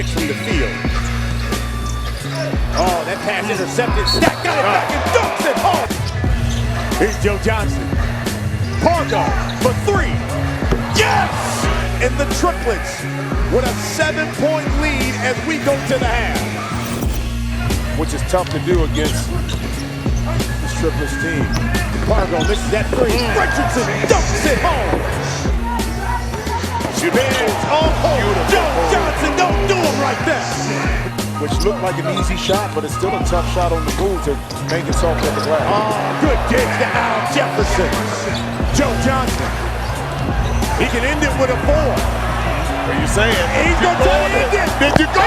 6 from the field. Oh, that pass intercepted. Stack got it back and dunks it home. Here's Joe Johnson. Pargo for 3. Yes! And the triplets with a 7-point lead as we go to the half. Which is tough to do against this triplets team. Pargo misses that 3. Richardson dunks it home. Joe Johnson, don't do him like that. Which looked like an easy shot, but it's still a tough shot on the move to make it soft at the glass. Oh, good dig to Al Jefferson. Joe Johnson. He can end it with a 4. What are you saying? He's going to end it. Did you go?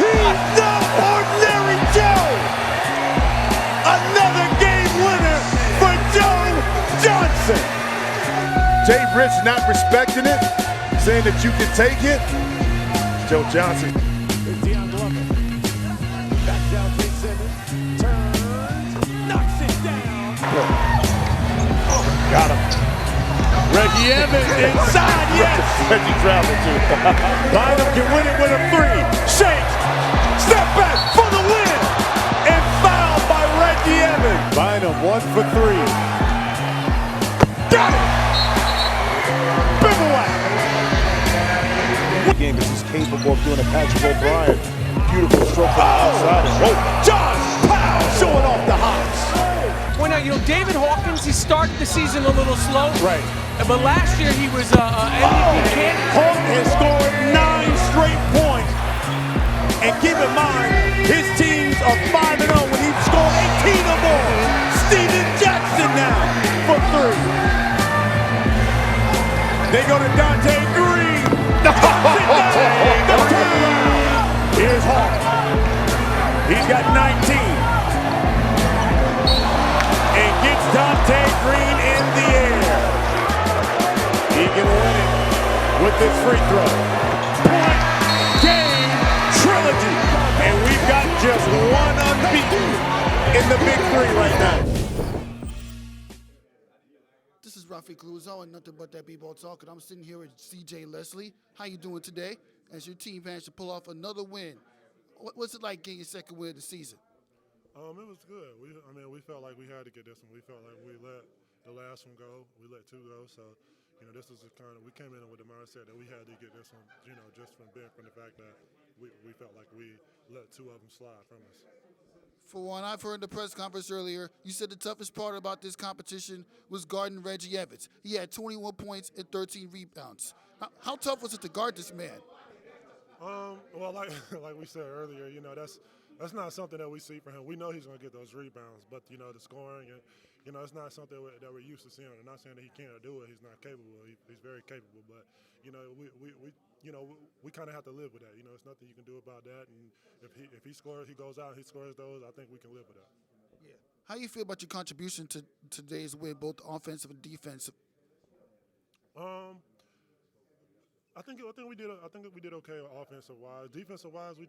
He's no ordinary Joe. Another game winner for Joe Johnson. Jay Rich not respecting it, saying that you can take it. Joe Johnson. There's Deion Glover. Back down Center. Turns. Knocks it down. Got him. Reggie Evans inside, yes. Reggie traveled too. Bynum can win it with a 3. Shake. Step back for the win. And fouled by Reggie Evans. Bynum 1 for 3. Got it. Bivouic. Game because he's capable of doing a Patrick O'Brien. Beautiful stroke from the outside. John Powell showing off the hops. Well, now, David Hawkins, he started the season a little slow. Right. But last year he was MVP candidate. Hawkins has scored 9 straight points. And keep in mind, his teams are 5-0 when he scored 18 or more. Steven Jackson now for 3. They go to Dante Green. Here's Hawk. He's got 19. And gets Dante Green in the air. He can win it with this free throw. Point game trilogy. And we've got just one unbeaten in the big 3 right now. This is Rafi Cluzo and Nothing But That B-Ball Talk, and I'm sitting here with CJ Leslie. How you doing today? As your team managed to pull off another win. What's it like getting your second win of the season? It was good. We felt like we had to get this one. We felt like we let the last one go. We let 2 go. So, this was we came in with the mindset that we had to get this one, just from the fact that we felt like we let 2 of them slide from us. For one, I've heard the press conference earlier, you said the toughest part about this competition was guarding Reggie Evans. He had 21 points and 13 rebounds. How tough was it to guard this man? Well, like we said earlier, that's not something that we see from him. We know he's going to get those rebounds, but the scoring and it's not something that we're used to seeing. I'm not saying that he can't do it. He's not capable. He's very capable, but we kind of have to live with that. It's nothing you can do about that. And if he scores, he goes out, he scores those. I think we can live with that. Yeah. How do you feel about your contribution to today's win, both offensive and defensive? I think we did okay offensive wise. Defensive wise, we're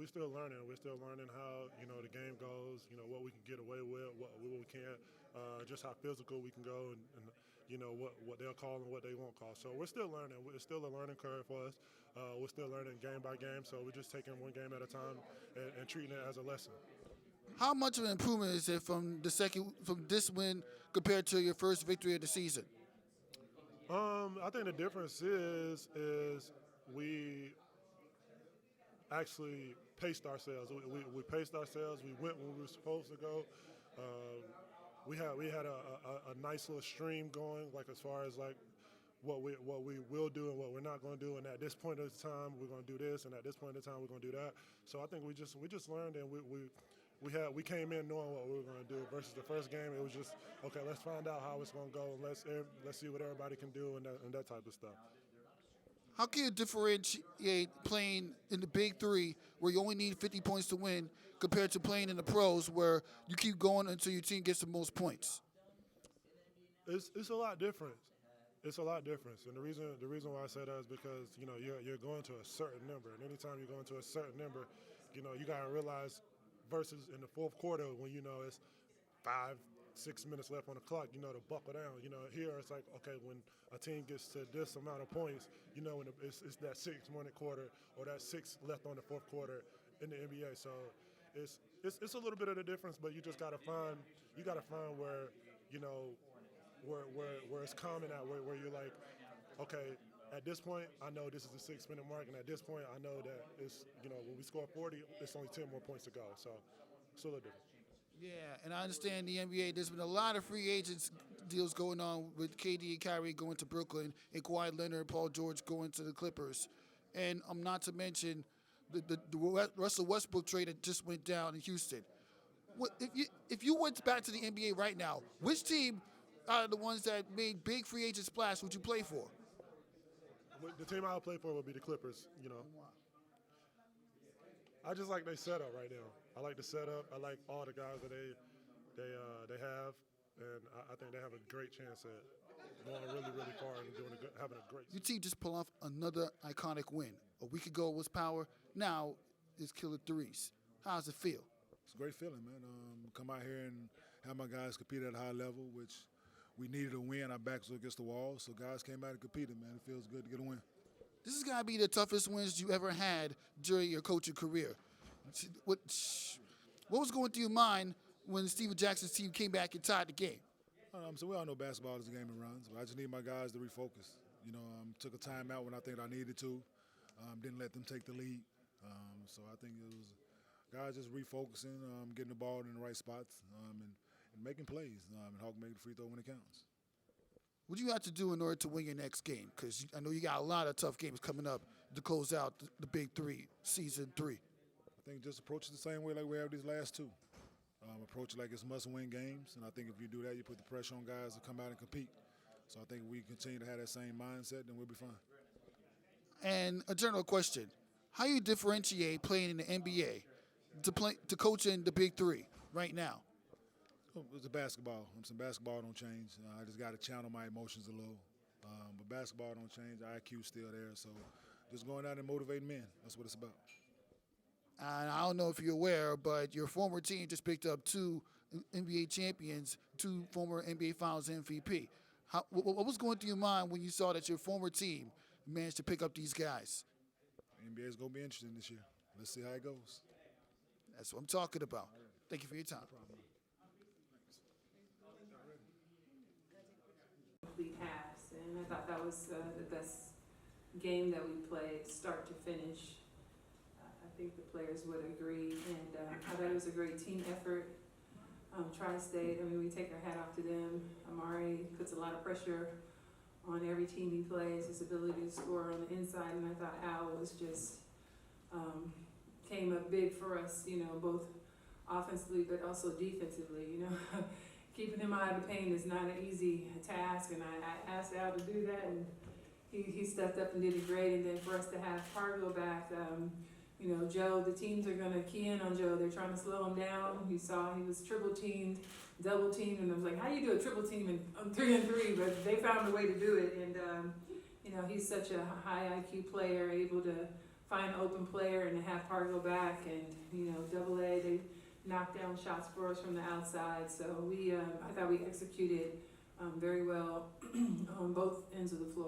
still learning. We're still learning how the game goes. What we can get away with, what we can't. Just how physical we can go, and what they'll call and what they won't call. So we're still learning. It's still a learning curve for us. We're still learning game by game. So we're just taking one game at a time and treating it as a lesson. How much of an improvement is it from this win compared to your first victory of the season? I think the difference is we actually paced ourselves. We paced ourselves. We went when we were supposed to go. We had a nice little stream going, like as far as like what we will do and what we're not going to do. And at this point in time, we're going to do this, and at this point in time, we're going to do that. So I think we just learned, and we came in knowing what we were going to do. Versus the first game, it was just okay. Let's find out how it's going to go, and let's see what everybody can do and that type of stuff. How can you differentiate playing in the Big 3 where you only need 50 points to win compared to playing in the pros where you keep going until your team gets the most points? It's a lot different. It's a lot different, and the reason why I say that is because you're going to a certain number, and anytime you're going to a certain number, you gotta realize versus in the fourth quarter when it's 5 6 minutes left on the clock, you know, to buckle down. You know, here it's like, okay, when a team gets to this amount of points, you know, when it's that 6-minute quarter or that 6 left on the fourth quarter in the NBA. So it's a little bit of the difference, but you just gotta find where, you know, where it's common at, where you're like, okay, at this point, I know this is the 6-minute mark, and at this point, I know that it's, you know, when we score 40, it's only 10 more points to go. So it's a little different. Yeah, and I understand the NBA, there's been a lot of free agents deals going on with KD and Kyrie going to Brooklyn and Kawhi Leonard, Paul George going to the Clippers. And not to mention the Russell Westbrook trade that just went down in Houston. If you went back to the NBA right now, which team out of the ones that made big free agent splash would you play for? The team I would play for would be the Clippers, you know. I just like their setup right now. I like the setup. I like all the guys that they have, and I think they have a great chance at going really, really far and having a great season. Your team just pulled off another iconic win. A week ago it was power. Now it's killer threes. How does it feel? It's a great feeling, man. Come out here and have my guys compete at a high level, which we needed a win. Our backs were against the wall, so guys came out and competed, man. It feels good to get a win. This is going to be the toughest wins you ever had during your coaching career. What was going through your mind when Steven Jackson's team came back and tied the game? So we all know basketball is a game of runs, but I just need my guys to refocus. You know, took a timeout when I think I needed to. Didn't let them take the lead. So I think it was guys just refocusing, getting the ball in the right spots, and making plays, and Hawk making the free throw when it counts. What do you have to do in order to win your next game? Because I know you got a lot of tough games coming up to close out the Big Three, Season 3. I think just approach it the same way like we have these last two. Approach it like it's must-win games, and I think if you do that, you put the pressure on guys to come out and compete. So I think if we continue to have that same mindset, then we'll be fine. And a general question: how you differentiate playing in the NBA to coach in the Big Three right now? It's a basketball. Some basketball don't change. I just got to channel my emotions a little. But basketball don't change. IQ's still there. So just going out and motivating men. That's what it's about. And I don't know if you're aware, but your former team just picked up 2 NBA champions, 2 former NBA Finals MVP. What was going through your mind when you saw that your former team managed to pick up these guys? The NBA is going to be interesting this year. Let's see how it goes. That's what I'm talking about. Thank you for your time. Complete halves, and I thought that was the best game that we played, start to finish. I think the players would agree, and I thought it was a great team effort. Tri-State, I mean, we take our hat off to them. Amari puts a lot of pressure on every team he plays, his ability to score on the inside, and I thought Al was just came up big for us, you know, both offensively but also defensively, you know. Keeping him out of the paint is not an easy task, and I asked Al to do that, and he stepped up and did it great. And then for us to have Cargill back, you know, Joe, the teams are going to key in on Joe. They're trying to slow him down. You saw he was triple teamed, double teamed, and I was like, how do you do a triple team on 3-on-3? But they found a way to do it, and you know, he's such a high IQ player, able to find an open player and to have Cargill back, and you know, AA, they knocked down shots for us from the outside. So I thought we executed very well on both ends of the floor.